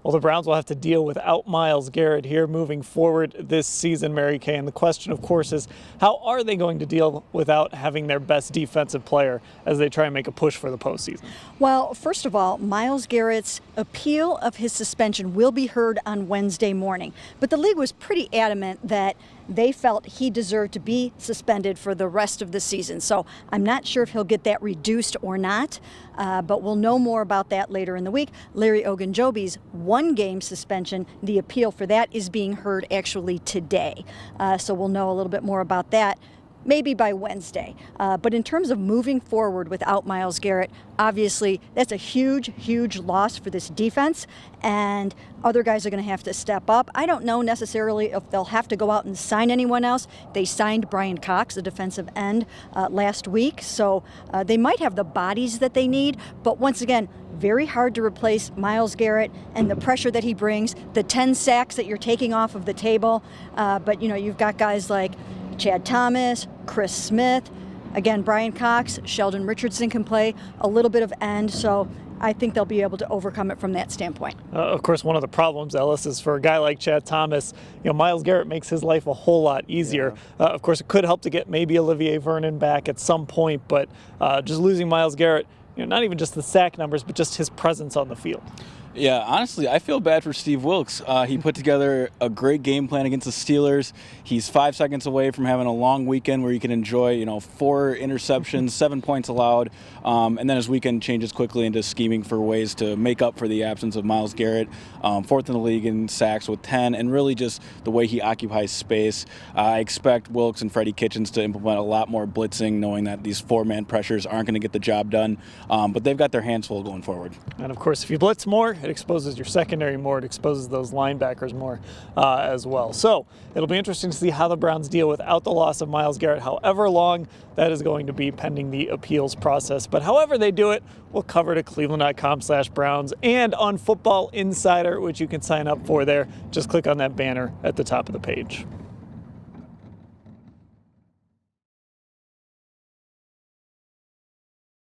Well, the Browns will have to deal without Myles Garrett here moving forward this season, Mary Kay. And the question, of course, is how are they going to deal without having their best defensive player as they try and make a push for the postseason? Well, first of all, Myles Garrett's appeal of his suspension will be heard on Wednesday morning. But the league was pretty adamant that they felt he deserved to be suspended for the rest of the season. So I'm not sure if he'll get that reduced or not, but we'll know more about that later in the week. Larry Ogunjobi's one-game suspension, the appeal for that is being heard actually today. So we'll know a little bit more about that maybe by Wednesday. But in terms of moving forward without Myles Garrett, obviously that's a huge, huge loss for this defense, and other guys are going to have to step up. I don't know necessarily if they'll have to go out and sign anyone else. They signed Brian Cox, the defensive end, last week, so they might have the bodies that they need, but once again, very hard to replace Myles Garrett and the pressure that he brings, the 10 sacks that you're taking off of the table. But, you've got guys like Chad Thomas, Chris Smith, again, Brian Cox, Sheldon Richardson can play a little bit of end, so I think they'll be able to overcome it from that standpoint. Of course, one of the problems, Ellis, is for a guy like Chad Thomas, Myles Garrett makes his life a whole lot easier. Yeah. Of course, it could help to get maybe Olivier Vernon back at some point, but just losing Myles Garrett, not even just the sack numbers, but just his presence on the field. Yeah, honestly, I feel bad for Steve Wilks. He put together a great game plan against the Steelers. He's 5 seconds away from having a long weekend where you can enjoy, 4 interceptions, 7 points allowed, and then his weekend changes quickly into scheming for ways to make up for the absence of Myles Garrett. 4th in the league in sacks with 10, and really just the way he occupies space. I expect Wilks and Freddie Kitchens to implement a lot more blitzing, knowing that these 4-man pressures aren't going to get the job done, but they've got their hands full going forward. And of course, if you blitz more, it exposes your secondary more, it exposes those linebackers more as well. So it'll be interesting to see how the Browns deal without the loss of Myles Garrett, however long that is going to be pending the appeals process. But however they do it, we'll cover it at cleveland.com/Browns and on Football Insider, which you can sign up for there. Just click on that banner at the top of the page.